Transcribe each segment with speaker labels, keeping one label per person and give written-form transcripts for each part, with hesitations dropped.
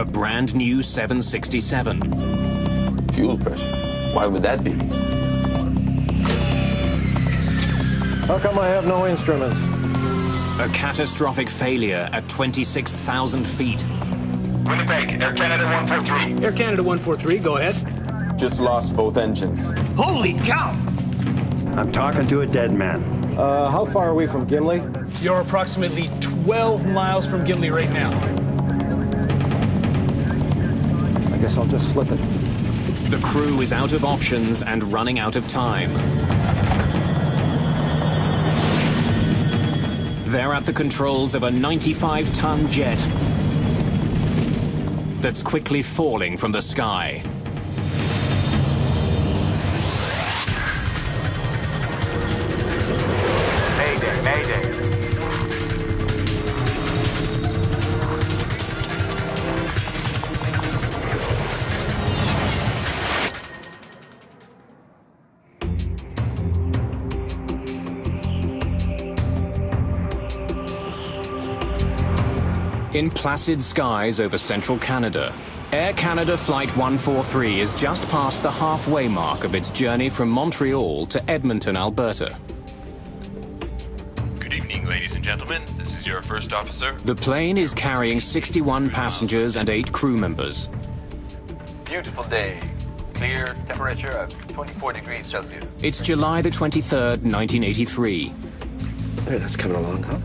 Speaker 1: a brand new 767.
Speaker 2: Fuel pressure? Why would that be?
Speaker 3: How come I have no instruments?
Speaker 1: A catastrophic failure at 26,000 feet.
Speaker 4: Winnipeg, Air Canada 143.
Speaker 5: Air Canada 143, go ahead.
Speaker 2: Just lost both engines.
Speaker 5: Holy cow!
Speaker 6: I'm talking to a dead man.
Speaker 3: How far are we from Gimli?
Speaker 5: You're approximately 12 miles from Gimli right now.
Speaker 3: I guess I'll just slip it.
Speaker 1: The crew is out of options and running out of time. They're at the controls of a 95-ton jet that's quickly falling from the sky.
Speaker 4: Mayday, Mayday.
Speaker 1: In placid skies over central Canada, Air Canada Flight 143 is just past the halfway mark of its journey from Montreal to Edmonton, Alberta.
Speaker 7: Good evening, ladies and gentlemen. This is your first officer.
Speaker 1: The plane is carrying 61 passengers and 8 crew members.
Speaker 8: Beautiful day. Clear, temperature of 24 degrees Celsius.
Speaker 1: It's July the 23rd, 1983.
Speaker 6: Hey, that's coming along, huh?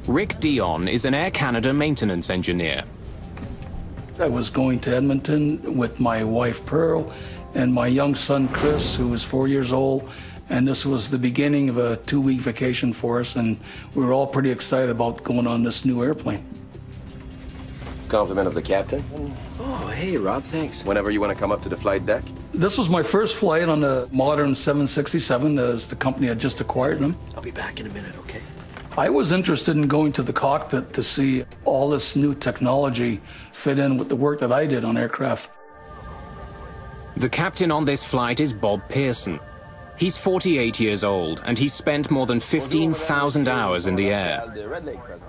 Speaker 1: Rick Dion is an Air Canada maintenance engineer.
Speaker 9: I was going to Edmonton with my wife Pearl and my young son Chris, who was 4 years old, and this was the beginning of a 2-week vacation for us, and we were all pretty excited about going on this new airplane.
Speaker 10: Compliment of the captain.
Speaker 6: Oh, hey, Rob, thanks.
Speaker 10: Whenever you want to come up to the flight deck.
Speaker 9: This was my first flight on a modern 767, as the company had just acquired them.
Speaker 6: I'll be back in a minute, okay?
Speaker 9: I was interested in going to the cockpit to see all this new technology fit in with the work that I did on aircraft.
Speaker 1: The captain on this flight is Bob Pearson. He's 48 years old, and he's spent more than 15,000 hours in the air.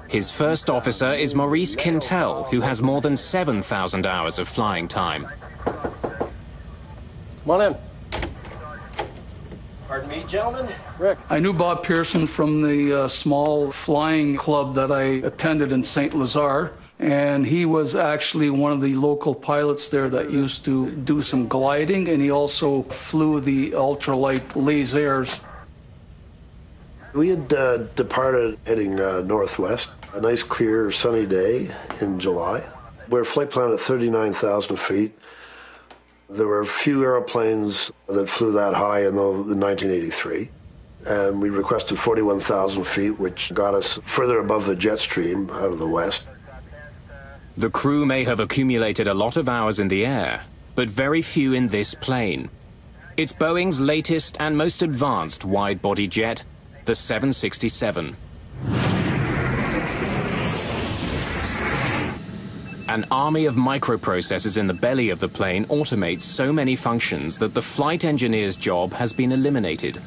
Speaker 1: His first officer is Maurice Quintel, who has more than 7,000 hours of flying time.
Speaker 3: Come on in.
Speaker 6: Pardon me, gentlemen?
Speaker 3: Rick.
Speaker 9: I knew Bob Pearson from the small flying club that I attended in St. Lazare, and he was actually one of the local pilots there that used to do some gliding, and he also flew the ultralight lasers.
Speaker 11: We had departed heading northwest, a nice clear sunny day in July. We're flight plan at 39,000 feet. There were a few airplanes that flew that high in 1983. And we requested 41,000 feet, which got us further above the jet stream out of the west.
Speaker 1: The crew may have accumulated a lot of hours in the air, but very few in this plane. It's Boeing's latest and most advanced wide-body jet, the 767. An army of microprocessors in the belly of the plane automates so many functions that the flight engineer's job has been eliminated.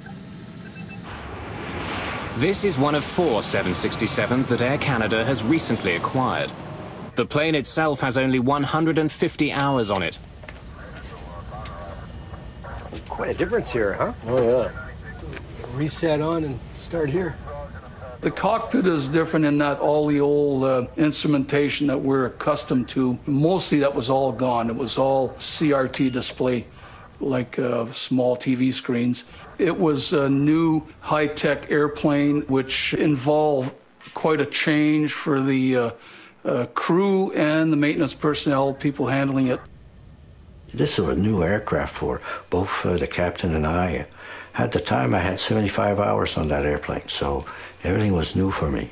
Speaker 1: This is one of 4 767s that Air Canada has recently acquired. The plane itself has only 150 hours on it.
Speaker 6: Quite a difference here, huh?
Speaker 3: Oh, yeah.
Speaker 6: Reset on and start here.
Speaker 9: The cockpit is different in that all the old instrumentation that we're accustomed to, mostly that was all gone. It was all CRT display, like small TV screens. It was a new high-tech airplane, which involved quite a change for the crew and the maintenance personnel, people handling it.
Speaker 6: This is a new aircraft for both the captain and I. At the time, I had 75 hours on that airplane, so everything was new for me.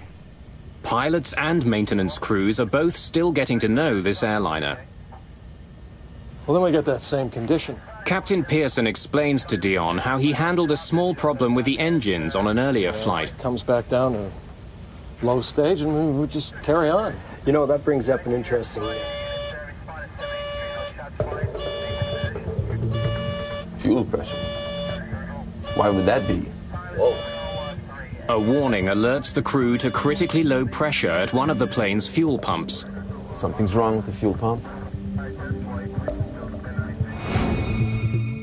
Speaker 1: Pilots and maintenance crews are both still getting to know this airliner.
Speaker 3: Well, then we get that same condition.
Speaker 1: Captain Pearson explains to Dion how he handled a small problem with the engines on an earlier flight.
Speaker 3: It comes back down to low stage, and we just carry on.
Speaker 12: You know, that brings up an interesting...
Speaker 2: Fuel pressure? Why would that be?
Speaker 12: Whoa.
Speaker 1: A warning alerts the crew to critically low pressure at one of the plane's fuel pumps.
Speaker 2: Something's wrong with the fuel pump.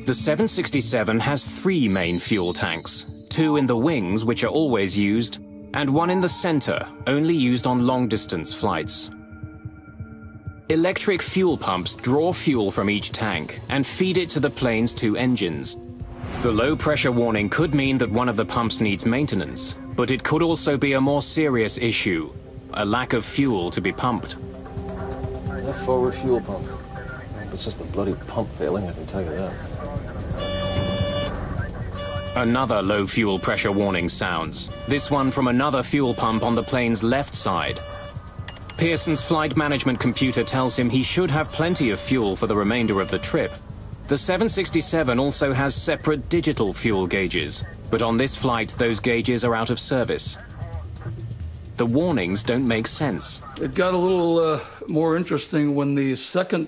Speaker 1: The 767 has 3 main fuel tanks, 2 in the wings, which are always used, and 1 in the center, only used on long-distance flights. Electric fuel pumps draw fuel from each tank and feed it to the plane's 2 engines. The low-pressure warning could mean that one of the pumps needs maintenance, but it could also be a more serious issue, a lack of fuel to be pumped.
Speaker 3: That forward fuel pump. It's just a bloody pump failing, I can tell you that.
Speaker 1: Another low fuel pressure warning sounds, this one from another fuel pump on the plane's left side. Pearson's flight management computer tells him he should have plenty of fuel for the remainder of the trip. The 767 also has separate digital fuel gauges, but on this flight those gauges are out of service. The warnings don't make sense.
Speaker 9: It got a little more interesting when the second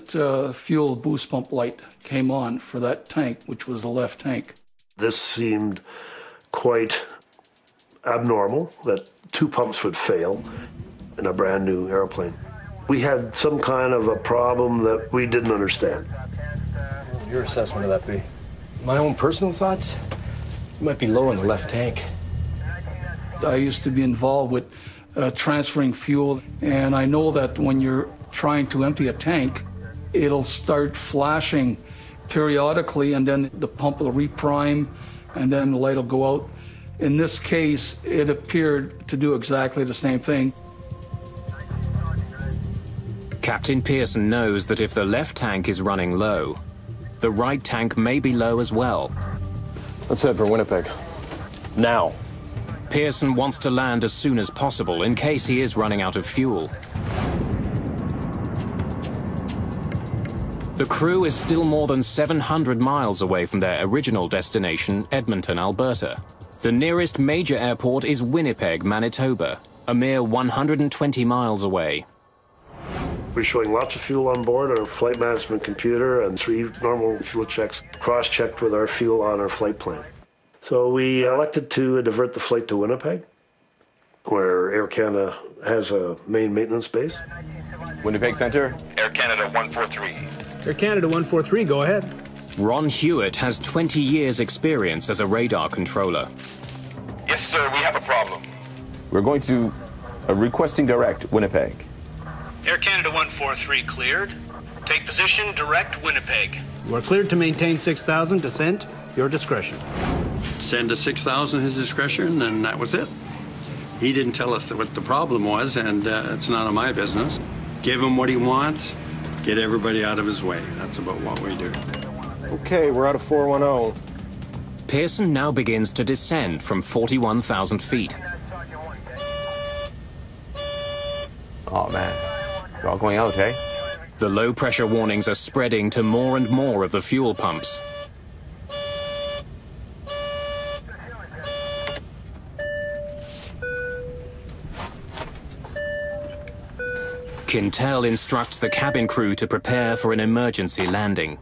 Speaker 9: fuel boost pump light came on for that tank, which was the left tank.
Speaker 11: This seemed quite abnormal, that 2 pumps would fail in a brand new airplane. We had some kind of a problem that we didn't understand.
Speaker 3: What would your assessment of that be?
Speaker 12: My own personal thoughts? You might be low on the left tank.
Speaker 9: I used to be involved with transferring fuel, and I know that when you're trying to empty a tank, it'll start flashing periodically, and then the pump will reprime, and then the light will go out. In this case, it appeared to do exactly the same thing.
Speaker 1: Captain Pearson knows that if the left tank is running low, the right tank may be low as well.
Speaker 3: Let's head for Winnipeg. Now.
Speaker 1: Pearson wants to land as soon as possible in case he is running out of fuel. The crew is still more than 700 miles away from their original destination, Edmonton, Alberta. The nearest major airport is Winnipeg, Manitoba, a mere 120 miles away.
Speaker 11: We're showing lots of fuel on board our flight management computer and 3 normal fuel checks, cross-checked with our fuel on our flight plan. So we elected to divert the flight to Winnipeg, where Air Canada has a main maintenance base.
Speaker 10: Winnipeg Center.
Speaker 4: Air Canada 143.
Speaker 5: Air Canada 143, go ahead.
Speaker 1: Ron Hewitt has 20 years' experience as a radar controller.
Speaker 4: Yes, sir, we have a problem.
Speaker 10: We're going to requesting direct Winnipeg.
Speaker 13: Air Canada 143 cleared. Take position, direct Winnipeg.
Speaker 5: You are cleared to maintain 6,000, descent, your discretion.
Speaker 14: Send to 6,000 his discretion, and that was it. He didn't tell us what the problem was, and it's none of my business. Give him what he wants, get everybody out of his way. That's about what we do.
Speaker 3: Okay, we're out of 410.
Speaker 1: Pearson now begins to descend from 41,000 feet.
Speaker 10: Oh, man. We're all going out, eh?
Speaker 1: The low-pressure warnings are spreading to more and more of the fuel pumps. Quintel instructs the cabin crew to prepare for an emergency landing.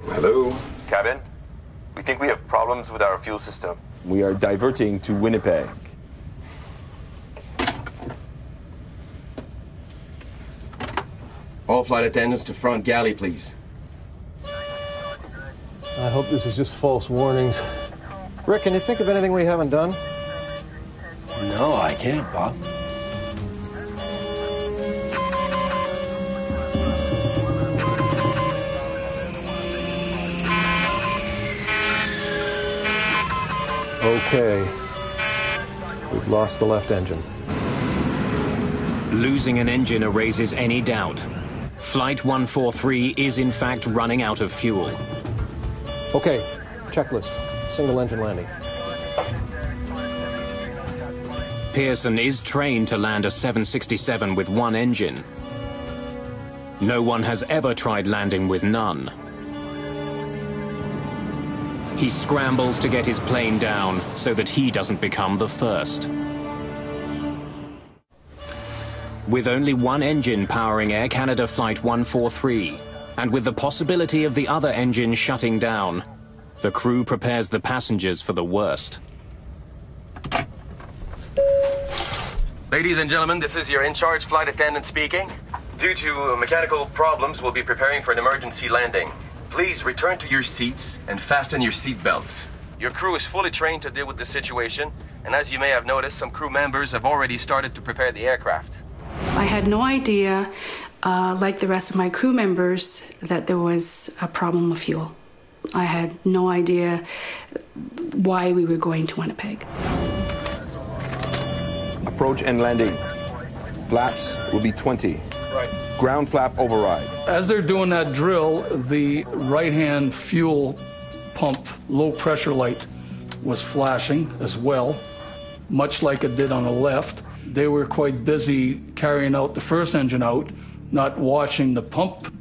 Speaker 10: Hello?
Speaker 8: Cabin, we think we have problems with our fuel system.
Speaker 10: We are diverting to Winnipeg.
Speaker 2: All flight attendants to front galley, please.
Speaker 3: I hope this is just false warnings. Rick, can you think of anything we haven't done?
Speaker 12: No, I can't, Bob.
Speaker 3: Okay. We've lost the left engine.
Speaker 1: Losing an engine erases any doubt. Flight 143 is in fact running out of fuel.
Speaker 3: Okay, checklist. Single engine landing.
Speaker 1: Pearson is trained to land a 767 with 1 engine. No one has ever tried landing with none. He scrambles to get his plane down so that he doesn't become the first. With only 1 engine powering Air Canada Flight 143, and with the possibility of the other engine shutting down, the crew prepares the passengers for the worst.
Speaker 8: Ladies and gentlemen, this is your in-charge flight attendant speaking.
Speaker 15: Due to mechanical problems, we'll be preparing for an emergency landing. Please return to your seats and fasten your seat belts. Your crew is fully trained to deal with the situation, and as you may have noticed, some crew members have already started to prepare the aircraft.
Speaker 16: I had no idea, like the rest of my crew members, that there was a problem with fuel. I had no idea why we were going to Winnipeg.
Speaker 2: Approach and landing. Flaps will be 20.
Speaker 5: Right.
Speaker 2: Ground flap override.
Speaker 9: As they're doing that drill, the right-hand fuel pump low pressure light was flashing as well, much like it did on the left. They were quite busy carrying out the first engine out, not watching the pump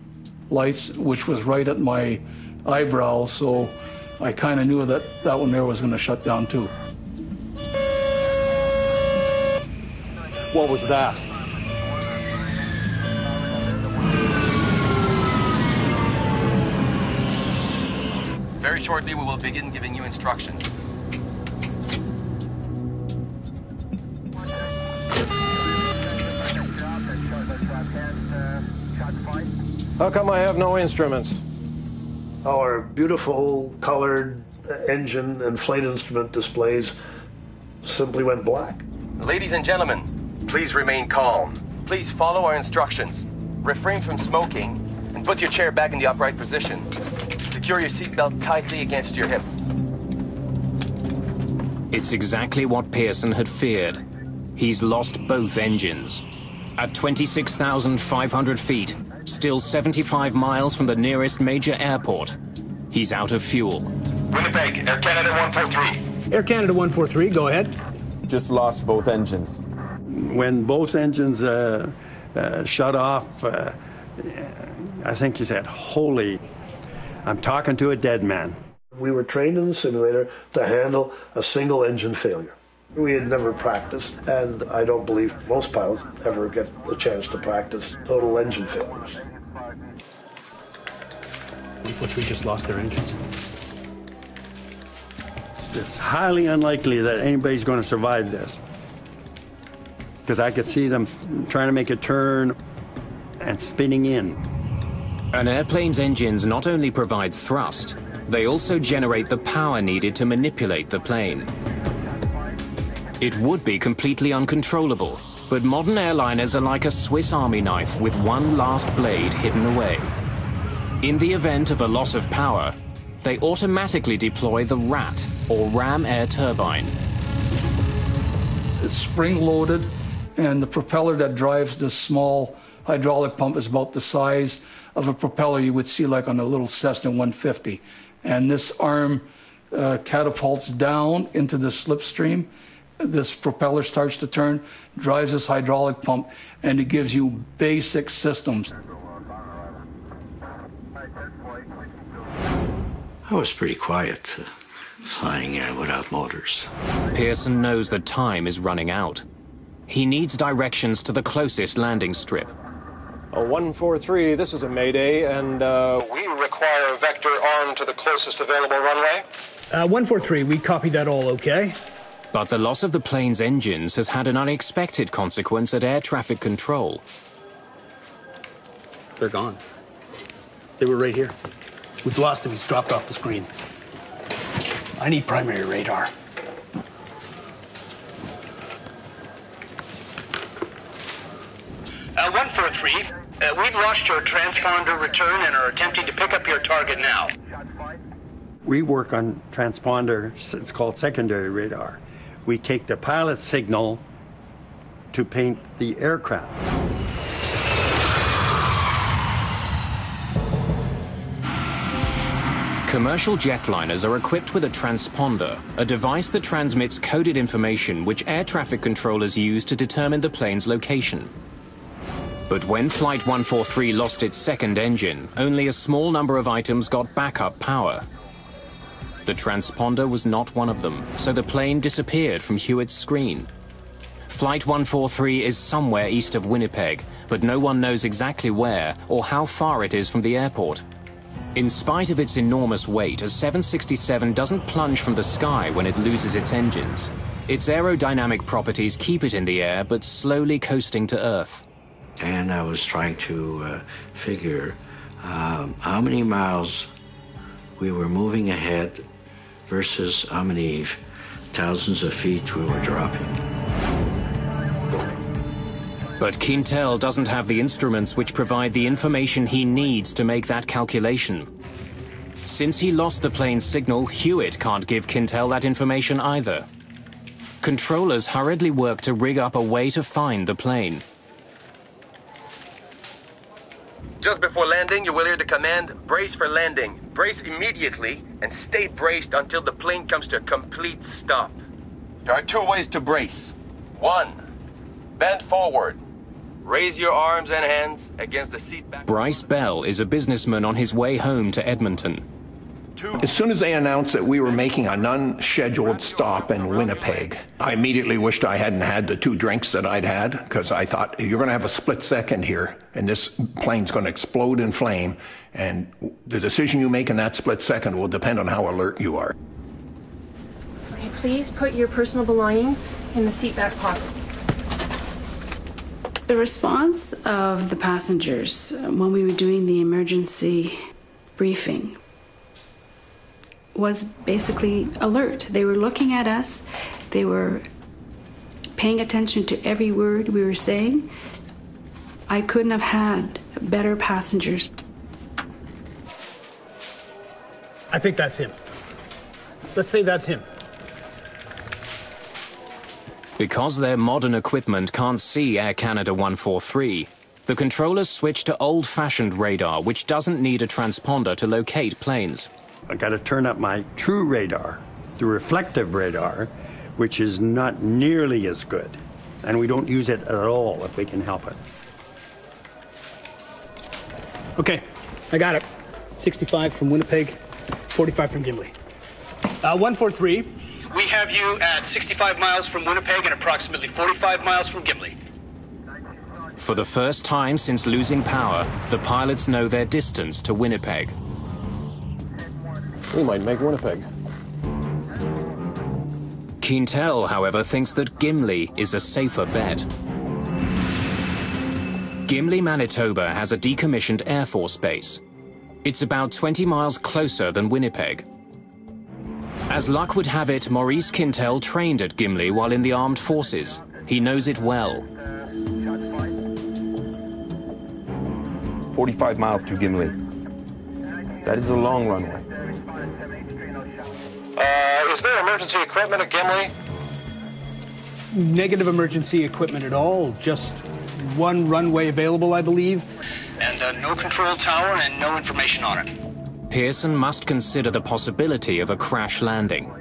Speaker 9: lights, which was right at my eyebrow, so I kind of knew that that one there was going to shut down too.
Speaker 12: What was that?
Speaker 15: Very shortly, we will begin giving you instructions.
Speaker 12: How come I have no instruments?
Speaker 11: Our beautiful colored engine and flight instrument displays simply went black.
Speaker 15: Ladies and gentlemen, please remain calm. Please follow our instructions. Refrain from smoking and put your chair back in the upright position. Secure your seatbelt tightly against your hip.
Speaker 1: It's exactly what Pearson had feared. He's lost both engines. At 26,500 feet, still 75 miles from the nearest major airport, he's out of fuel.
Speaker 4: Winnipeg, Air Canada 143.
Speaker 5: Air Canada 143, go ahead.
Speaker 2: Just lost both engines.
Speaker 14: When both engines shut off, I think he said, "Holy, I'm talking to a dead man."
Speaker 11: We were trained in the simulator to handle a single engine failure. We had never practiced, and I don't believe most pilots ever get the chance to practice total engine failures.
Speaker 5: 143 just lost their engines.
Speaker 14: It's highly unlikely that anybody's going to survive this, because I could see them trying to make a turn and spinning in.
Speaker 1: An airplane's engines not only provide thrust, they also generate the power needed to manipulate the plane. It would be completely uncontrollable, but modern airliners are like a Swiss Army knife with one last blade hidden away. In the event of a loss of power, they automatically deploy the RAT, or ram air turbine.
Speaker 9: It's spring-loaded, and the propeller that drives this small hydraulic pump is about the size of a propeller you would see like on a little Cessna 150. And this arm catapults down into the slipstream. This propeller starts to turn, drives this hydraulic pump, and it gives you basic systems.
Speaker 6: I was pretty quiet, flying without motors.
Speaker 1: Pearson knows that time is running out. He needs directions to the closest landing strip.
Speaker 12: 143, this is a Mayday, and we require a vector arm to the closest available runway.
Speaker 5: 143, we copy that all okay.
Speaker 1: But the loss of the plane's engines has had an unexpected consequence at air traffic control.
Speaker 5: They're gone. They were right here. We've lost him. He's dropped off the screen. I need primary radar.
Speaker 13: Uh, 143, we've lost your transponder return and are attempting to pick up your target now.
Speaker 14: We work on transponder, it's called secondary radar. We take the pilot signal to paint the aircraft.
Speaker 1: Commercial jetliners are equipped with a transponder, a device that transmits coded information which air traffic controllers use to determine the plane's location. But when Flight 143 lost its second engine, only a small number of items got backup power. The transponder was not one of them, so the plane disappeared from Hewitt's screen. Flight 143 is somewhere east of Winnipeg, but no one knows exactly where or how far it is from the airport. In spite of its enormous weight, a 767 doesn't plunge from the sky when it loses its engines. Its aerodynamic properties keep it in the air, but slowly coasting to Earth.
Speaker 6: and I was trying to figure how many miles we were moving ahead versus how many thousands of feet we were dropping.
Speaker 1: But Quintel doesn't have the instruments which provide the information he needs to make that calculation. Since he lost the plane's signal, Hewitt can't give Quintel that information either. Controllers hurriedly work to rig up a way to find the plane.
Speaker 15: Just before landing, you will hear the command, brace for landing. Brace immediately and stay braced until the plane comes to a complete stop. There are two ways to brace. One, bend forward. Raise your arms and hands against the seat back.
Speaker 1: Bryce Bell is a businessman on his way home to Edmonton.
Speaker 17: As soon as they announced that we were making an unscheduled stop in Winnipeg, I immediately wished I hadn't had the 2 drinks that I'd had, because I thought, you're going to have a split second here, and this plane's going to explode in flame, and the decision you make in that split second will depend on how alert you are.
Speaker 18: Okay, please put your personal belongings in the seat back pocket.
Speaker 16: The response of the passengers when we were doing the emergency briefing was basically alert. They were looking at us. They were paying attention to every word we were saying. I couldn't have had better passengers.
Speaker 5: I think that's him. Let's say that's him.
Speaker 1: Because their modern equipment can't see Air Canada 143, the controllers switch to old-fashioned radar, which doesn't need a transponder to locate planes.
Speaker 14: I got to turn up my true radar, the reflective radar, which is not nearly as good. And we don't use it at all if we can help it.
Speaker 5: Okay, I got it. 65 from Winnipeg, 45 from Gimli. 143. We have you at 65 miles from Winnipeg and approximately 45 miles from Gimli.
Speaker 1: For the first time since losing power, the pilots know their distance to Winnipeg.
Speaker 12: We might make Winnipeg.
Speaker 1: Quintel, however, thinks that Gimli is a safer bet. Gimli, Manitoba has a decommissioned Air Force base. It's about 20 miles closer than Winnipeg. As luck would have it, Maurice Quintel trained at Gimli while in the armed forces. He knows it well.
Speaker 2: 45 miles to Gimli. That is a long runway.
Speaker 12: Is there emergency equipment at Gimli?
Speaker 5: Negative emergency equipment at all. Just one runway available, I believe. And no control tower and no information on it.
Speaker 1: Pearson must consider the possibility of a crash landing.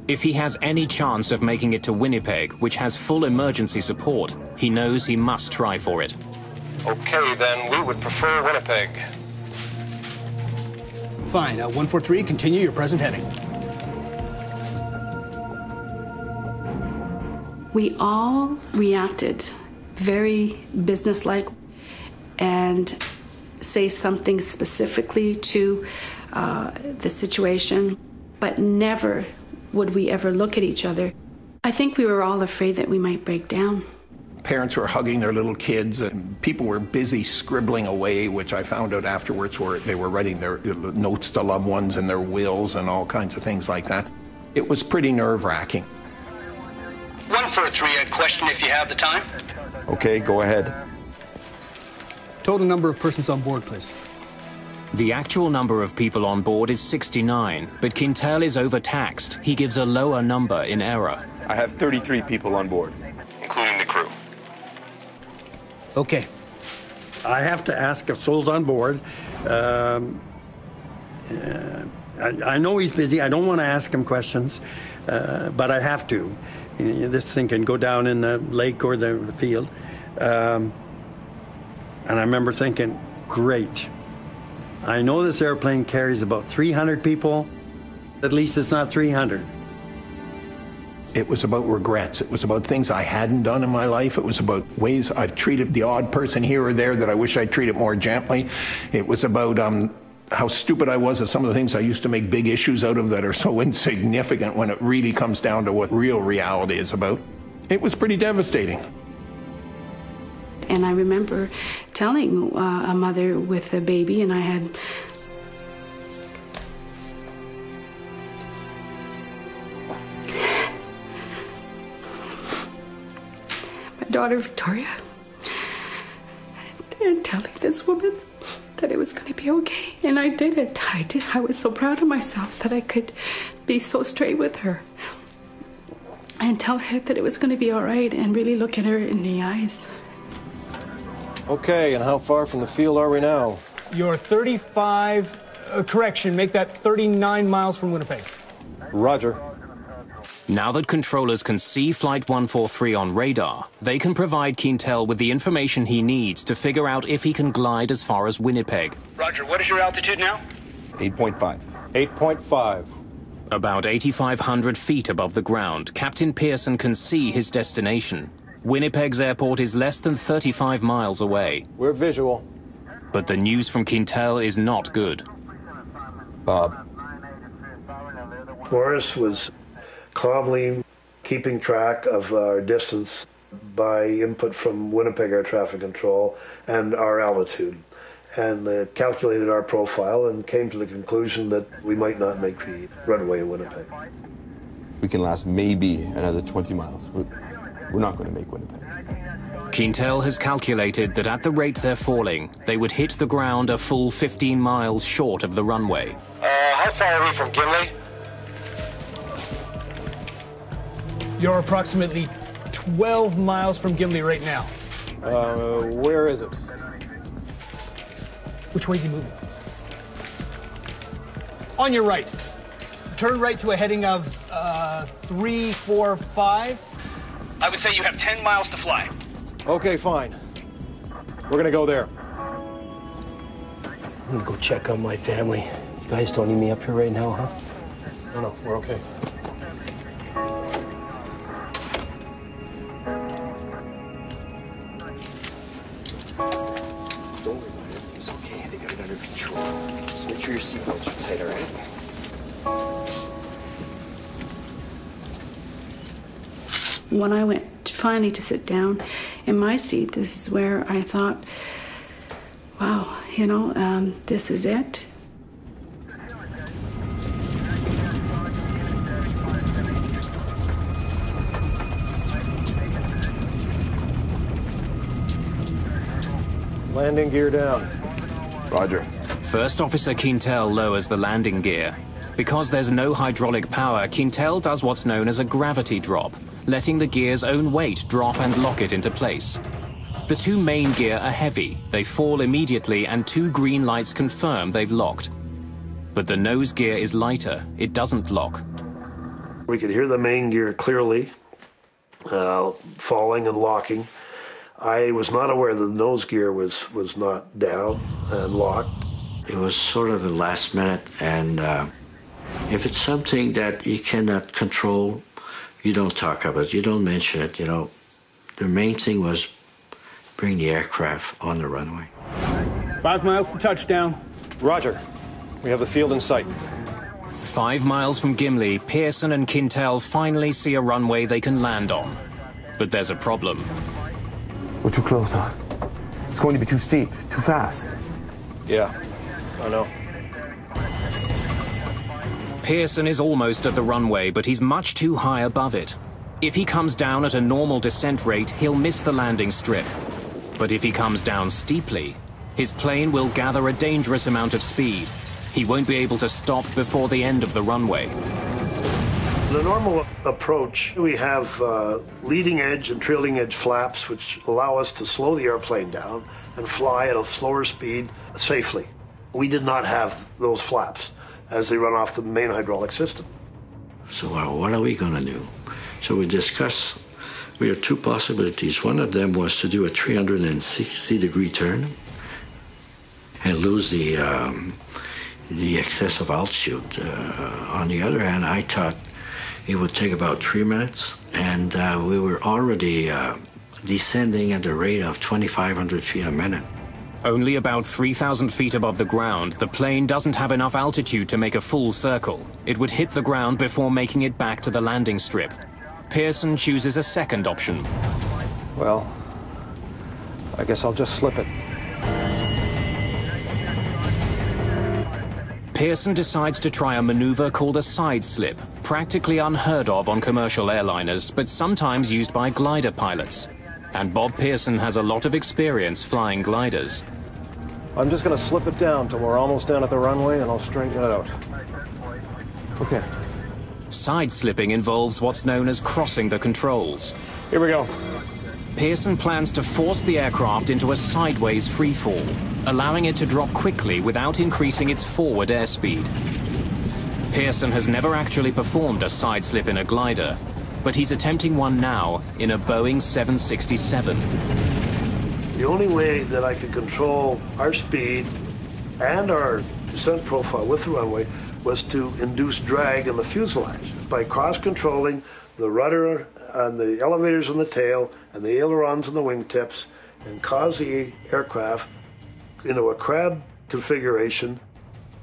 Speaker 1: If he has any chance of making it to Winnipeg, which has full emergency support, he knows he must try for it.
Speaker 12: Okay, then we would prefer Winnipeg.
Speaker 5: Fine. 143, continue your present heading.
Speaker 16: We all reacted very businesslike and say something specifically to the situation, but never would we ever look at each other. I think we were all afraid that we might break down.
Speaker 17: Parents were hugging their little kids, and people were busy scribbling away, which I found out afterwards where they were writing their notes to loved ones and their wills and all kinds of things like that. It was pretty nerve-wracking.
Speaker 13: 143, a question if you have the time.
Speaker 2: Okay, go ahead.
Speaker 5: Total number of persons on board, please.
Speaker 1: The actual number of people on board is 69, but Quintel is overtaxed. He gives a lower number in error.
Speaker 2: I have 33 people on board,
Speaker 4: including the crew.
Speaker 5: Okay.
Speaker 14: I have to ask if Soul's on board. I know he's busy. I don't want to ask him questions, but I have to. This thing can go down in the lake or the field. And I remember thinking, great. I know this airplane carries about 300 people. At least it's not 300.
Speaker 17: It was about regrets. It was about things I hadn't done in my life. It was about ways I've treated the odd person here or there that I wish I'd treated more gently. It was about how stupid I was at some of the things I used to make big issues out of that are so insignificant when it really comes down to what real reality is about. It was pretty devastating.
Speaker 16: And I remember telling a mother with a baby, and I had my daughter Victoria, and telling this woman that it was going to be okay. And I did it. I was so proud of myself that I could be so straight with her and tell her that it was going to be all right and really look at her in the eyes.
Speaker 12: Okay, and how far from the field are we now?
Speaker 5: You're 35, correction, make that 39 miles from Winnipeg.
Speaker 12: Roger.
Speaker 1: Now that controllers can see Flight 143 on radar, they can provide Quintel with the information he needs to figure out if he can glide as far as Winnipeg.
Speaker 13: Roger, what is your altitude now?
Speaker 2: 8.5.
Speaker 12: 8.5.
Speaker 1: About 8,500 feet above the ground, Captain Pearson can see his destination. Winnipeg's airport is less than 35 miles away.
Speaker 12: We're visual.
Speaker 1: But the news from Quintel is not good.
Speaker 2: Bob.
Speaker 11: Morris was calmly keeping track of our distance by input from Winnipeg Air Traffic Control and our altitude, and calculated our profile and came to the conclusion that we might not make the runway in Winnipeg.
Speaker 2: We can last maybe another 20 miles. We're not going to make Winnipeg.
Speaker 1: Quintel has calculated that at the rate they're falling, they would hit the ground a full 15 miles short of the runway.
Speaker 12: How far are we from Gimli?
Speaker 5: You're approximately 12 miles from Gimli right now.
Speaker 12: Where is it?
Speaker 5: Which way is he moving? On your right. Turn right to a heading of 345.
Speaker 13: I would say you have 10 miles to fly.
Speaker 12: Okay, fine. We're gonna go there.
Speaker 3: I'm gonna go check on my family. You guys don't need me up here right now, huh?
Speaker 12: No, we're okay.
Speaker 3: Don't worry about it. It's okay. They got it under control. Just make sure your seatbelts are tight, all right?
Speaker 16: When I went finally to sit down in my seat, this is where I thought, wow, you know, this is it.
Speaker 12: Landing gear down.
Speaker 2: Roger.
Speaker 1: First Officer Quintel lowers the landing gear. Because there's no hydraulic power, Quintel does what's known as a gravity drop, letting the gear's own weight drop and lock it into place. The two main gear are heavy, they fall immediately, and two green lights confirm they've locked. But the nose gear is lighter, it doesn't lock.
Speaker 11: We could hear the main gear clearly, falling and locking. I was not aware that the nose gear was not down and locked.
Speaker 6: It was sort of a last minute, and if it's something that you cannot control, you don't talk about it, you don't mention it, you know. The main thing was bring the aircraft on the runway.
Speaker 5: 5 miles to touchdown.
Speaker 12: Roger. We have the field in sight.
Speaker 1: 5 miles from Gimli, Pearson and Quintel finally see a runway they can land on. But there's a problem.
Speaker 2: We're too close, huh? It's going to be too steep, too fast.
Speaker 12: Yeah, I know.
Speaker 1: Pearson is almost at the runway, but he's much too high above it. If he comes down at a normal descent rate, he'll miss the landing strip. But if he comes down steeply, his plane will gather a dangerous amount of speed. He won't be able to stop before the end of the runway.
Speaker 11: The normal approach, we have leading edge and trailing edge flaps which allow us to slow the airplane down and fly at a slower speed safely. We did not have those flaps as they run off the main hydraulic system.
Speaker 6: So what are we going to do? So we had two possibilities. One of them was to do a 360-degree turn and lose the excess of altitude. On the other hand, I thought it would take about 3 minutes, and we were already descending at the rate of 2,500 feet a minute.
Speaker 1: Only about 3,000 feet above the ground, the plane doesn't have enough altitude to make a full circle. It would hit the ground before making it back to the landing strip. Pearson chooses a second option.
Speaker 12: Well, I guess I'll just slip it.
Speaker 1: Pearson decides to try a maneuver called a side slip, practically unheard of on commercial airliners, but sometimes used by glider pilots. And Bob Pearson has a lot of experience flying gliders.
Speaker 12: I'm just going to slip it down till we're almost down at the runway, and I'll straighten it out. Okay.
Speaker 1: Side slipping involves what's known as crossing the controls.
Speaker 12: Here we go.
Speaker 1: Pearson plans to force the aircraft into a sideways freefall, allowing it to drop quickly without increasing its forward airspeed. Pearson has never actually performed a side slip in a glider, but he's attempting one now in a Boeing 767.
Speaker 11: The only way that I could control our speed and our descent profile with the runway was to induce drag in the fuselage by cross-controlling the rudder and the elevators on the tail and the ailerons and the wingtips, and cause the aircraft into a crab configuration.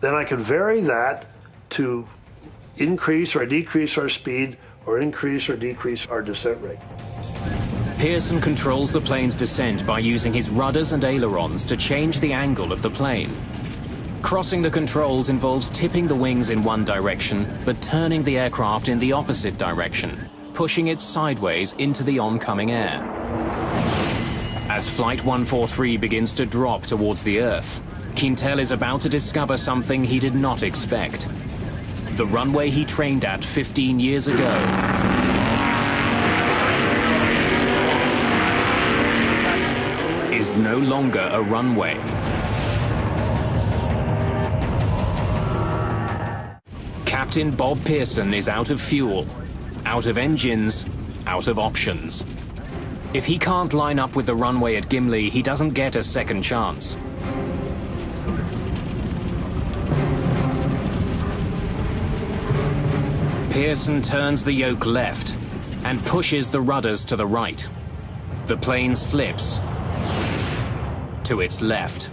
Speaker 11: Then I can vary that to increase or decrease our speed or increase or decrease our descent rate.
Speaker 1: Pearson controls the plane's descent by using his rudders and ailerons to change the angle of the plane. Crossing the controls involves tipping the wings in one direction, but turning the aircraft in the opposite direction, pushing it sideways into the oncoming air. As Flight 143 begins to drop towards the Earth, Quintel is about to discover something he did not expect. The runway he trained at 15 years ago is no longer a runway. Captain Bob Pearson is out of fuel, out of engines, out of options. If he can't line up with the runway at Gimli, he doesn't get a second chance. Pearson turns the yoke left and pushes the rudders to the right. The plane slips to its left.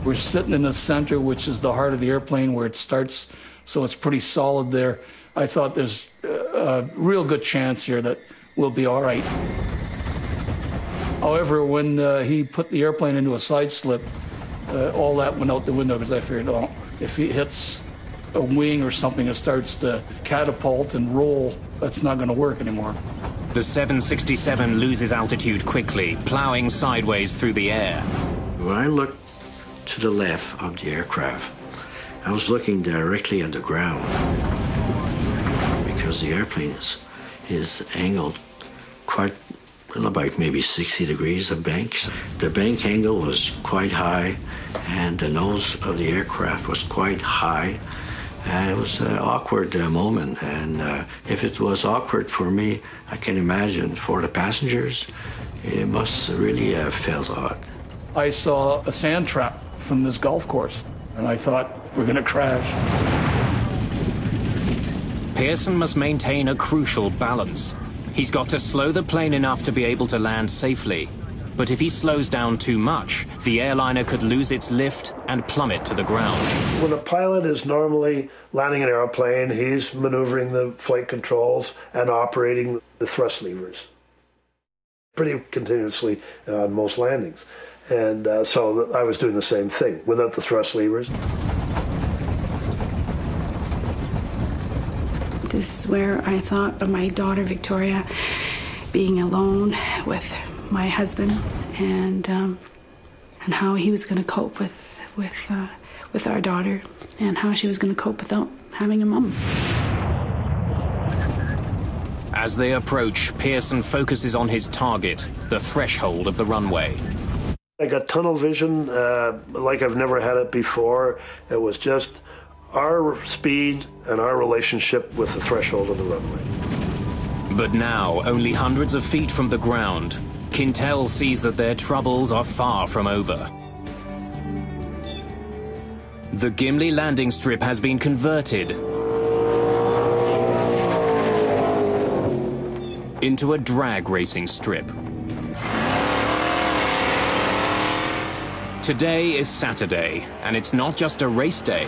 Speaker 9: We're sitting in the center, which is the heart of the airplane where it starts, so it's pretty solid there. I thought there's a real good chance here that we'll be all right. However, when he put the airplane into a side slip, all that went out the window because I figured, oh, if he hits a wing or something, it starts to catapult and roll, that's not going to work anymore.
Speaker 1: The 767 loses altitude quickly, plowing sideways through the air.
Speaker 6: When I looked to the left of the aircraft, I was looking directly at the ground because the airplane is angled quite, well, about maybe 60 degrees of banks. The bank angle was quite high and the nose of the aircraft was quite high. And it was an awkward moment, and if it was awkward for me, I can imagine for the passengers, it must really have felt odd.
Speaker 9: I saw a sand trap from this golf course, and I thought, we're going to crash.
Speaker 1: Pearson must maintain a crucial balance. He's got to slow the plane enough to be able to land safely. But if he slows down too much, the airliner could lose its lift and plummet to the ground.
Speaker 11: When a pilot is normally landing an airplane, he's maneuvering the flight controls and operating the thrust levers pretty continuously on most landings. And so I was doing the same thing without the thrust levers.
Speaker 16: This is where I thought of my daughter Victoria being alone with my husband, and how he was going to cope with our daughter, and how she was going to cope without having a mom.
Speaker 1: As they approach, Pearson focuses on his target, the threshold of the runway.
Speaker 11: I got tunnel vision like I've never had it before. It was just our speed and our relationship with the threshold of the runway.
Speaker 1: But now, only hundreds of feet from the ground, Quintel sees that their troubles are far from over. The Gimli landing strip has been converted into a drag racing strip. Today is Saturday, and it's not just a race day.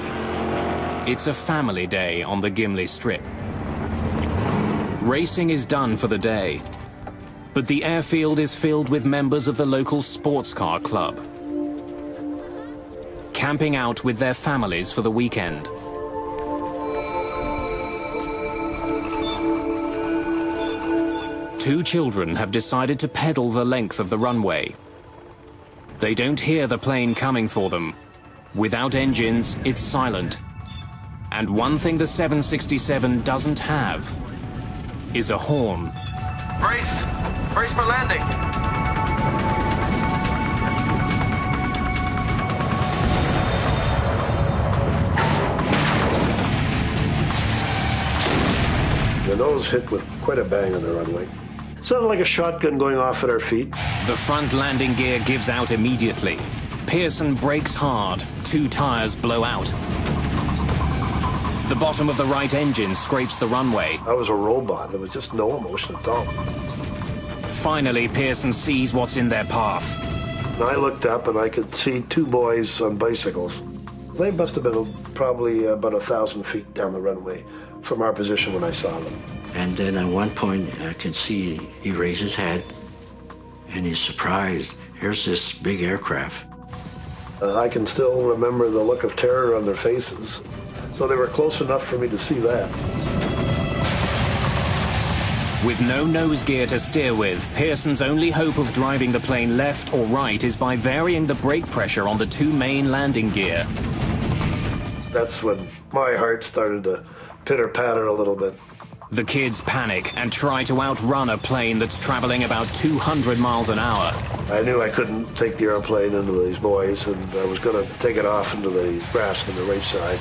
Speaker 1: It's a family day on the Gimli strip. Racing is done for the day. But the airfield is filled with members of the local sports car club, camping out with their families for the weekend. Two children have decided to pedal the length of the runway. They don't hear the plane coming for them. Without engines, it's silent. And one thing the 767 doesn't have is a horn.
Speaker 15: Brace! Brace for landing!
Speaker 11: The nose hit with quite a bang on the runway. It sounded like a shotgun going off at our feet.
Speaker 1: The front landing gear gives out immediately. Pearson brakes hard. 2 tires blow out. The bottom of the right engine scrapes the runway.
Speaker 11: I was a robot. There was just no emotion at all.
Speaker 1: Finally, Pearson sees what's in their path.
Speaker 11: And I looked up and I could see 2 boys on bicycles. They must have been probably about 1,000 feet down the runway from our position when I saw them.
Speaker 6: And then at one point, I can see he raised his head, and he's surprised. Here's this big aircraft.
Speaker 11: I can still remember the look of terror on their faces. So they were close enough for me to see that.
Speaker 1: With no nose gear to steer with, Pearson's only hope of driving the plane left or right is by varying the brake pressure on the 2 main landing gear.
Speaker 11: That's when my heart started to pitter-patter a little bit.
Speaker 1: The kids panic and try to outrun a plane that's traveling about 200 miles an hour.
Speaker 11: I knew I couldn't take the airplane into these boys, and I was going to take it off into the grass on the right side.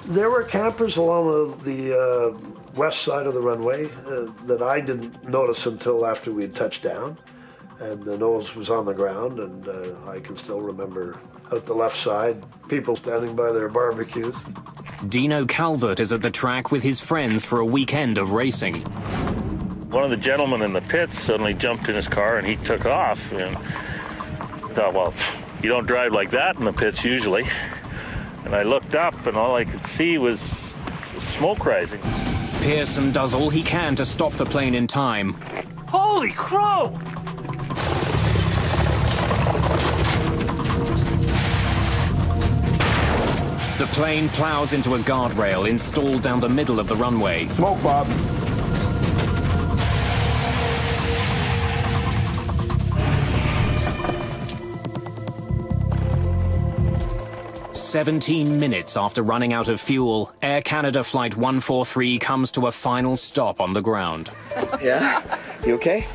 Speaker 11: There were campers along the west side of the runway that I didn't notice until after we had touched down, and the nose was on the ground, and I can still remember out the left side, people standing by their barbecues.
Speaker 1: Dino Calvert is at the track with his friends for a weekend of racing.
Speaker 19: One of the gentlemen in the pits suddenly jumped in his car and he took off. And I thought, well, you don't drive like that in the pits usually. And I looked up and all I could see was smoke rising.
Speaker 1: Pearson does all he can to stop the plane in time.
Speaker 5: Holy crow!
Speaker 1: The plane plows into a guardrail installed down the middle of the runway.
Speaker 10: Smoke, Bob.
Speaker 1: "17 minutes after running out of fuel, Air Canada Flight 143 comes to a final stop on the ground.
Speaker 10: Yeah? You okay?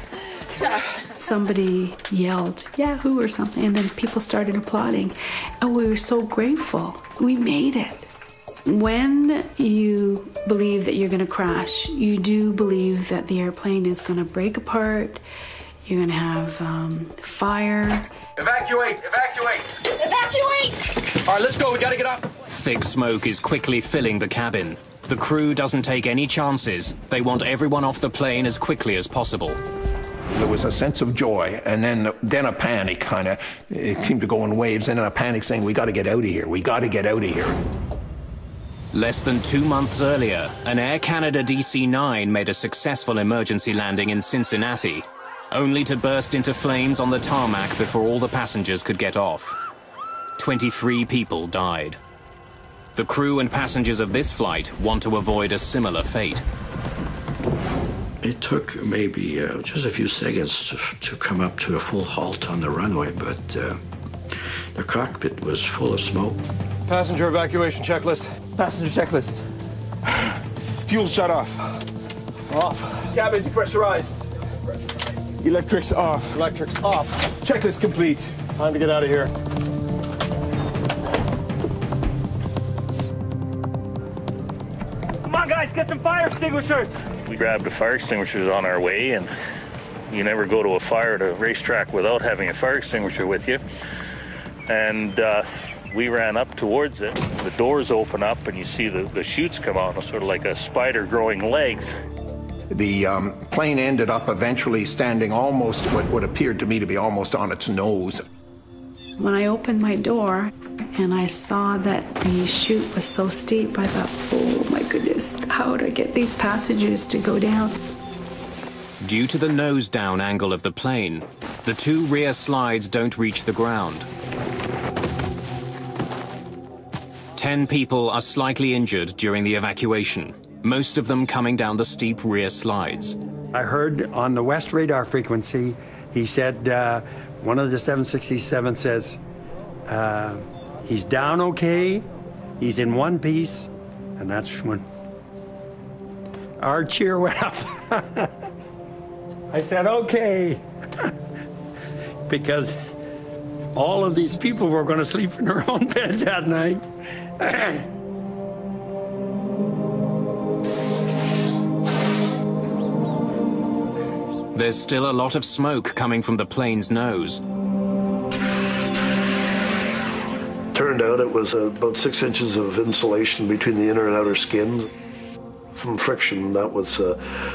Speaker 16: Somebody yelled, "Yahoo!" or something, and then people started applauding. And we were so grateful. We made it. When you believe that you're going to crash, you do believe that the airplane is going to break apart, you're going to have fire.
Speaker 15: Evacuate! Evacuate!
Speaker 5: Evacuate!
Speaker 10: All right, let's go. We gotta get up.
Speaker 1: Thick smoke is quickly filling the cabin. The crew doesn't take any chances. They want everyone off the plane as quickly as possible.
Speaker 17: There was a sense of joy, and then a panic kind of, it seemed to go in waves, and then a panic saying, we got to get out of here, we got to get out of here.
Speaker 1: Less than 2 months earlier, an Air Canada DC-9 made a successful emergency landing in Cincinnati, only to burst into flames on the tarmac before all the passengers could get off. 23 people died. The crew and passengers of this flight want to avoid a similar fate.
Speaker 6: It took maybe just a few seconds to come up to a full halt on the runway, but the cockpit was full of smoke.
Speaker 12: Passenger evacuation checklist.
Speaker 10: Passenger checklist. Fuel shut off.
Speaker 12: Off.
Speaker 10: Cabin depressurized. Electrics off.
Speaker 12: Electrics off.
Speaker 10: Checklist complete.
Speaker 12: Time to get out of here.
Speaker 19: Come on, guys, get some fire extinguishers. We grabbed the fire extinguishers on our way, and you never go to a fire at a racetrack without having a fire extinguisher with you. And we ran up towards it. The doors open up, and you see the chutes come out, sort of like a spider growing legs.
Speaker 17: The plane ended up eventually standing almost what appeared to me to be almost on its nose.
Speaker 16: When I opened my door and I saw that the chute was so steep, I thought, oh my goodness, how do I get these passengers to go down?
Speaker 1: Due to the nose-down angle of the plane, the two rear slides don't reach the ground. 10 people are slightly injured during the evacuation, most of them coming down the steep rear slides.
Speaker 20: I heard on the west radar frequency, he said, one of the 767 says, he's down okay, he's in one piece, and that's when our cheer went up. I said, okay, because all of these people were going to sleep in their own bed that night.
Speaker 1: There's still a lot of smoke coming from the plane's nose.
Speaker 11: Turned out it was about 6 inches of insulation between the inner and outer skins. From friction, that was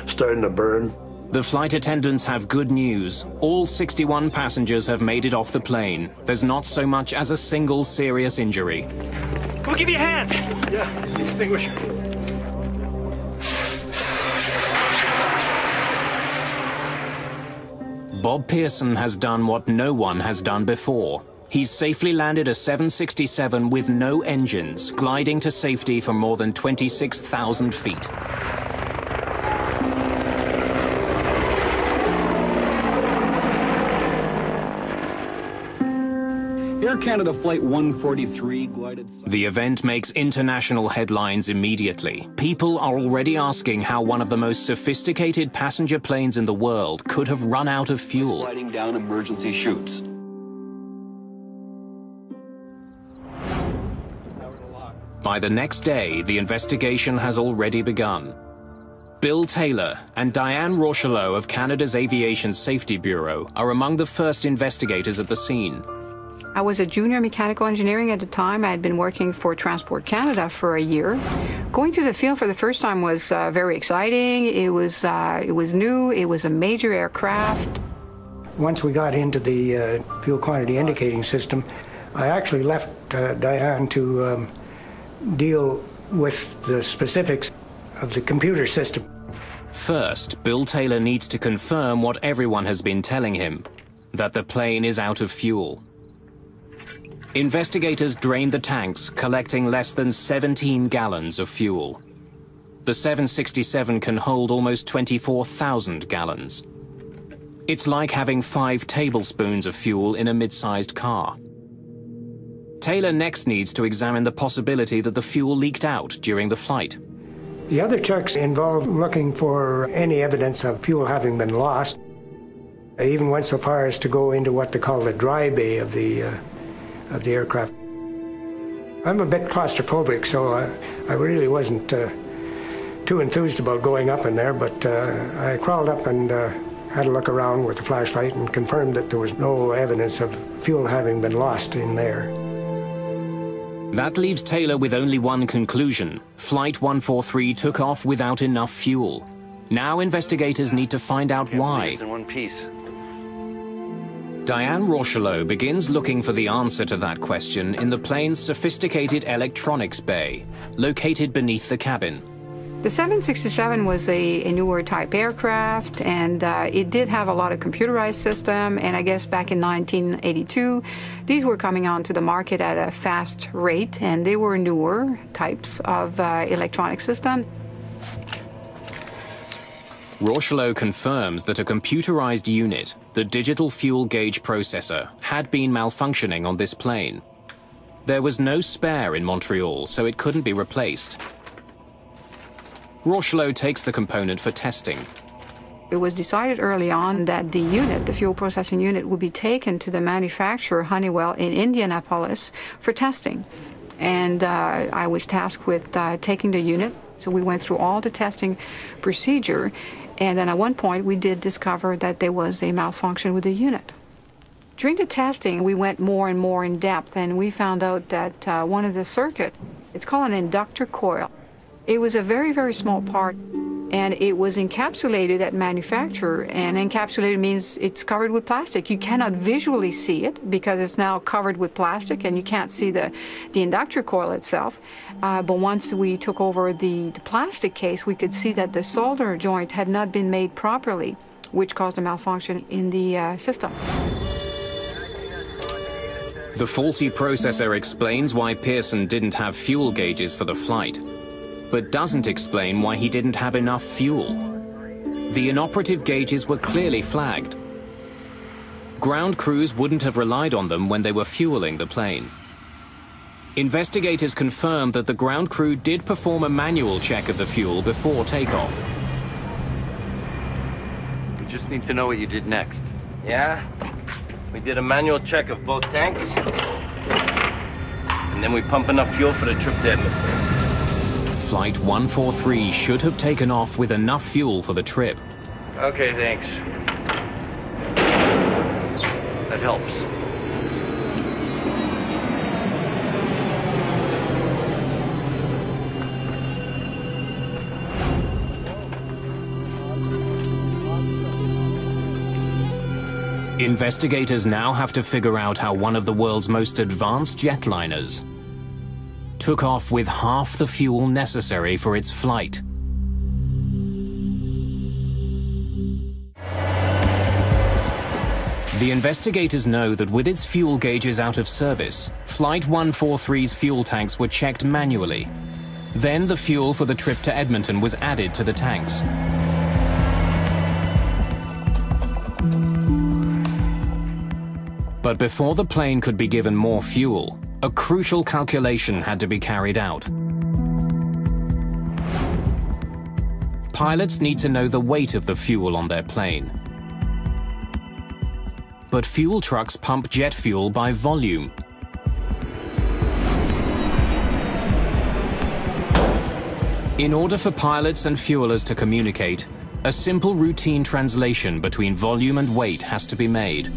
Speaker 11: starting to burn.
Speaker 1: The flight attendants have good news. All 61 passengers have made it off the plane. There's not so much as a single serious injury.
Speaker 5: We'll give you a hand.
Speaker 11: Yeah, extinguisher.
Speaker 1: Bob Pearson has done what no one has done before. He's safely landed a 767 with no engines, gliding to safety for more than 26,000 feet.
Speaker 21: Air Canada Flight 143 glided...
Speaker 1: The event makes international headlines immediately. People are already asking how one of the most sophisticated passenger planes in the world could have run out of fuel.
Speaker 21: Sliding down emergency chutes.
Speaker 1: By the next day, the investigation has already begun. Bill Taylor and Diane Rochelot of Canada's Aviation Safety Bureau are among the first investigators at the scene.
Speaker 22: I was a junior mechanical engineering at the time. I had been working for Transport Canada for a year. Going to the field for the first time was very exciting. It was new. It was a major aircraft.
Speaker 23: Once we got into the fuel quantity indicating system, I actually left Diane to deal with the specifics of the computer system.
Speaker 1: First, Bill Taylor needs to confirm what everyone has been telling him, that the plane is out of fuel. Investigators drained the tanks, collecting less than 17 gallons of fuel. The 767 can hold almost 24,000 gallons. It's like having 5 tablespoons of fuel in a mid-sized car. Taylor next needs to examine the possibility that the fuel leaked out during the flight.
Speaker 23: The other checks involved looking for any evidence of fuel having been lost. They even went so far as to go into what they call the dry bay of the aircraft. I'm a bit claustrophobic, so I really wasn't too enthused about going up in there, but I crawled up and had a look around with the flashlight and confirmed that there was no evidence of fuel having been lost in there.
Speaker 1: That leaves Taylor with only one conclusion. Flight 143 took off without enough fuel. Now investigators need to find out why.
Speaker 6: It's in one piece.
Speaker 1: Diane Rochelot begins looking for the answer to that question in the plane's sophisticated electronics bay, located beneath the cabin.
Speaker 22: The 767 was a newer type aircraft, and it did have a lot of computerized system, and I guess back in 1982, these were coming onto the market at a fast rate, and they were newer types of electronic system.
Speaker 1: Rochelot confirms that a computerized unit, the digital fuel gauge processor, had been malfunctioning on this plane. There was no spare in Montreal, so it couldn't be replaced. Rochelot takes the component for testing.
Speaker 22: It was decided early on that the unit, the fuel processing unit, would be taken to the manufacturer, Honeywell, in Indianapolis for testing. And I was tasked with taking the unit. So we went through all the testing procedure. And then at one point, we did discover that there was a malfunction with the unit. During the testing, we went more and more in depth, and we found out that one of the circuit, it's called an inductor coil. It was a very, very small part, and it was encapsulated at manufacture, and encapsulated means it's covered with plastic. You cannot visually see it because it's now covered with plastic, and you can't see the inductor coil itself. But once we took over the plastic case, we could see that the solder joint had not been made properly. which caused a malfunction in the system.
Speaker 1: The faulty processor explains why Pearson didn't have fuel gauges for the flight, but doesn't explain why he didn't have enough fuel. The inoperative gauges were clearly flagged. Ground crews wouldn't have relied on them when they were fueling the plane. Investigators confirmed that the ground crew did perform a manual check of the fuel before takeoff.
Speaker 7: We just need to know what you did next.
Speaker 3: Yeah? We did a manual check of both tanks, and then we pump enough fuel for the trip to Edmonton.
Speaker 1: Flight 143 should have taken off with enough fuel for the trip.
Speaker 7: Okay, thanks. That helps.
Speaker 1: Investigators now have to figure out how one of the world's most advanced jetliners took off with half the fuel necessary for its flight. The investigators know that with its fuel gauges out of service, Flight 143's fuel tanks were checked manually. Then the fuel for the trip to Edmonton was added to the tanks. But before the plane could be given more fuel, a crucial calculation had to be carried out. Pilots need to know the weight of the fuel on their plane. But fuel trucks pump jet fuel by volume. In order for pilots and fuelers to communicate, a simple routine translation between volume and weight has to be made.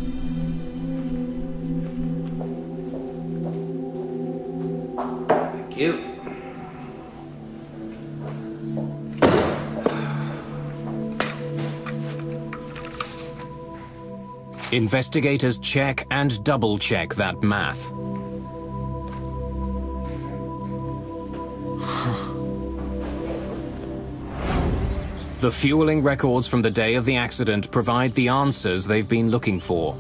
Speaker 3: You.
Speaker 1: Investigators check and double-check that math. The fueling records from the day of the accident provide the answers they've been looking for.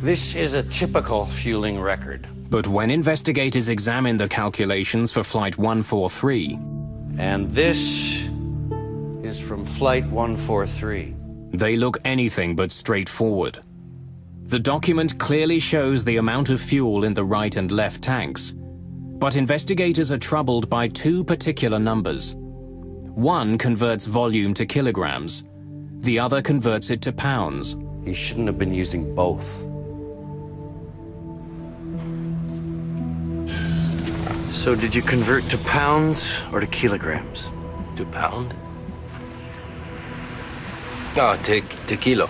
Speaker 7: This is a typical fueling record.
Speaker 1: But when investigators examine the calculations for Flight 143...
Speaker 7: And this is from Flight 143.
Speaker 1: They look anything but straightforward. The document clearly shows the amount of fuel in the right and left tanks, but investigators are troubled by two particular numbers. One converts volume to kilograms. The other converts it to pounds.
Speaker 7: He shouldn't have been using both. So did you convert to pounds or to kilograms?
Speaker 3: To pound? Oh, to kilo.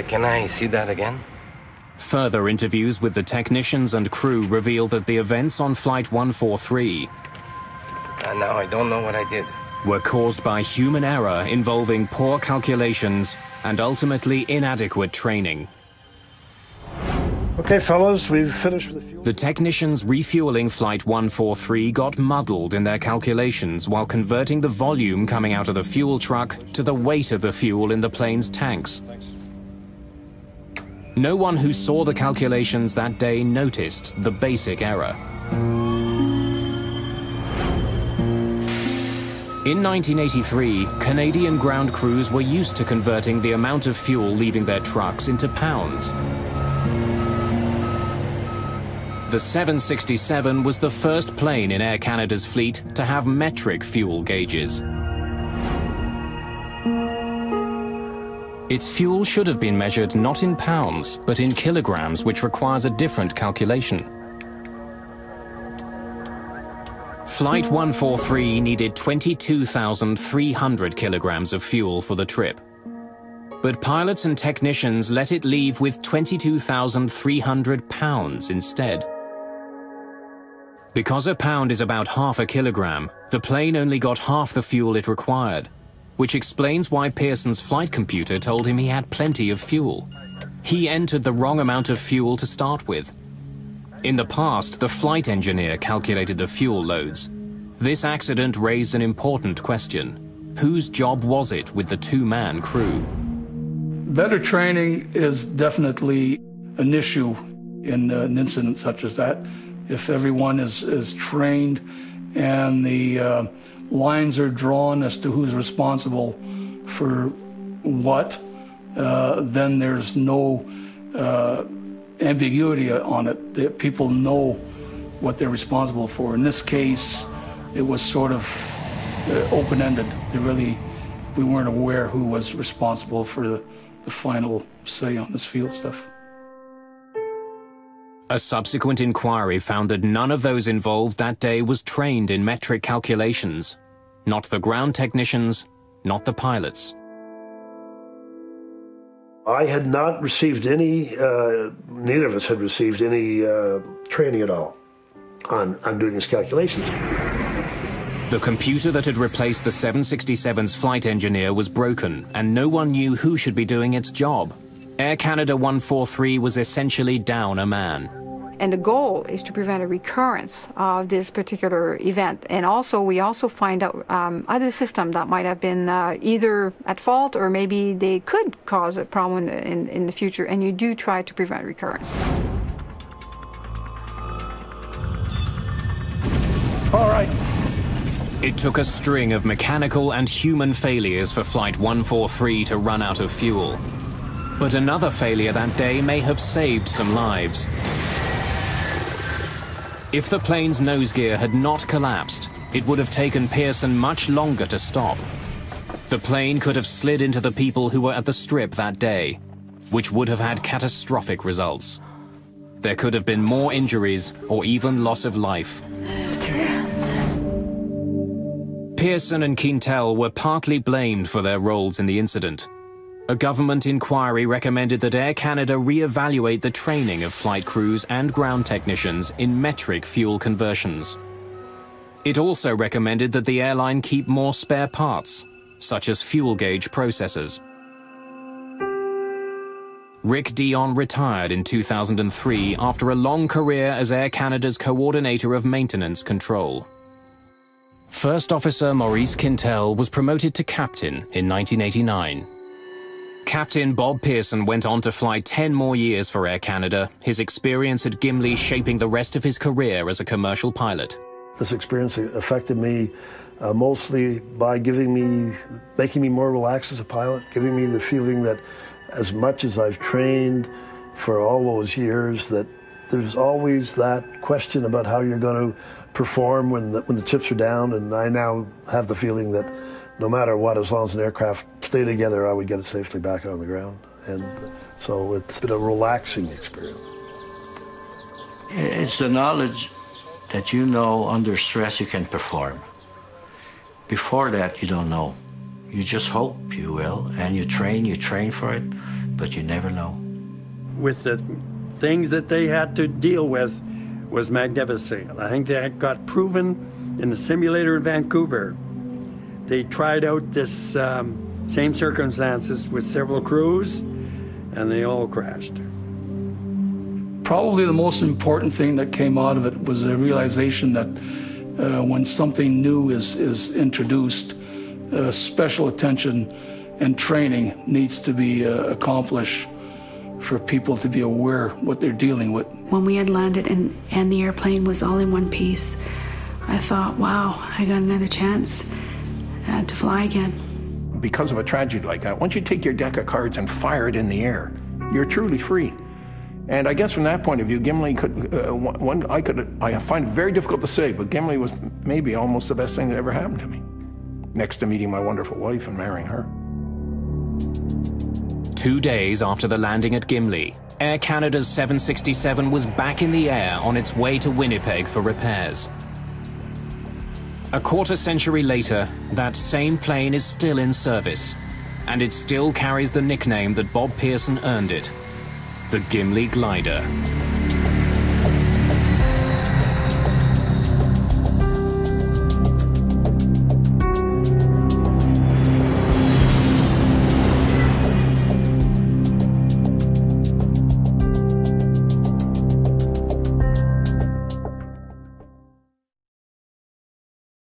Speaker 3: Can I see that again?
Speaker 1: Further interviews with the technicians and crew reveal that the events on Flight 143
Speaker 3: now I don't know what I did.
Speaker 1: Were caused by human error involving poor calculations and ultimately inadequate training.
Speaker 11: Okay, fellas, we've finished with the fuel.
Speaker 1: The technicians refueling Flight 143 got muddled in their calculations while converting the volume coming out of the fuel truck to the weight of the fuel in the plane's tanks. No one who saw the calculations that day noticed the basic error. In 1983, Canadian ground crews were used to converting the amount of fuel leaving their trucks into pounds. The 767 was the first plane in Air Canada's fleet to have metric fuel gauges. Its fuel should have been measured not in pounds, but in kilograms, which requires a different calculation. Flight 143 needed 22,300 kilograms of fuel for the trip. But pilots and technicians let it leave with 22,300 pounds instead. Because a pound is about half a kilogram, the plane only got half the fuel it required, which explains why Pearson's flight computer told him he had plenty of fuel. He entered the wrong amount of fuel to start with. In the past, the flight engineer calculated the fuel loads. This accident raised an important question. Whose job was it with the two-man crew?
Speaker 9: Better training is definitely an issue in an incident such as that. If everyone is trained and the lines are drawn as to who's responsible for what, then there's no ambiguity on it. People know what they're responsible for. In this case, it was sort of open-ended. We weren't aware who was responsible for the final say on this field stuff.
Speaker 1: A subsequent inquiry found that none of those involved that day was trained in metric calculations. Not the ground technicians, not the pilots.
Speaker 11: I had not received any, neither of us had received any training at all on doing these calculations.
Speaker 1: The computer that had replaced the 767's flight engineer was broken, and no one knew who should be doing its job. Air Canada 143 was essentially down a man.
Speaker 22: And the goal is to prevent a recurrence of this particular event. And also, we also find out other systems that might have been either at fault or maybe they could cause a problem in the future. And you do try to prevent recurrence.
Speaker 17: All right.
Speaker 1: It took a string of mechanical and human failures for Flight 143 to run out of fuel. But another failure that day may have saved some lives. If the plane's nose gear had not collapsed, it would have taken Pearson much longer to stop. The plane could have slid into the people who were at the strip that day, which would have had catastrophic results. There could have been more injuries or even loss of life. Pearson and Quintel were partly blamed for their roles in the incident. A government inquiry recommended that Air Canada re-evaluate the training of flight crews and ground technicians in metric fuel conversions. It also recommended that the airline keep more spare parts, such as fuel gauge processors. Rick Dion retired in 2003 after a long career as Air Canada's coordinator of maintenance control. First Officer Maurice Quintel was promoted to captain in 1989. Captain Bob Pearson went on to fly 10 more years for Air Canada, his experience at Gimli shaping the rest of his career as a commercial pilot.
Speaker 11: This experience affected me mostly by making me more relaxed as a pilot, giving me the feeling that as much as I've trained for all those years, that there's always that question about how you're going to perform when the chips are down, and I now have the feeling that no matter what, as long as an aircraft stay together, I would get it safely back on the ground. And so it's been a relaxing experience.
Speaker 6: It's the knowledge that you know under stress you can perform. Before that, you don't know. You just hope you will, and you train for it, but you never know.
Speaker 20: With the things that they had to deal with was magnificent. I think that got proven in the simulator in Vancouver. They tried out this same circumstances with several crews, and they all crashed.
Speaker 9: Probably the most important thing that came out of it was a realization that when something new is introduced, special attention and training needs to be accomplished for people to be aware what they're dealing with.
Speaker 16: When we had landed and the airplane was all in one piece, I thought, wow, I got another chance to fly again.
Speaker 17: Because of a tragedy like that, once you take your deck of cards and fire it in the air, you're truly free. And I guess from that point of view, Gimli could, I find it very difficult to say, but Gimli was maybe almost the best thing that ever happened to me, next to meeting my wonderful wife and marrying her.
Speaker 1: 2 days after the landing at Gimli, Air Canada's 767 was back in the air on its way to Winnipeg for repairs. A quarter century later, that same plane is still in service, and it still carries the nickname that Bob Pearson earned it, the Gimli Glider.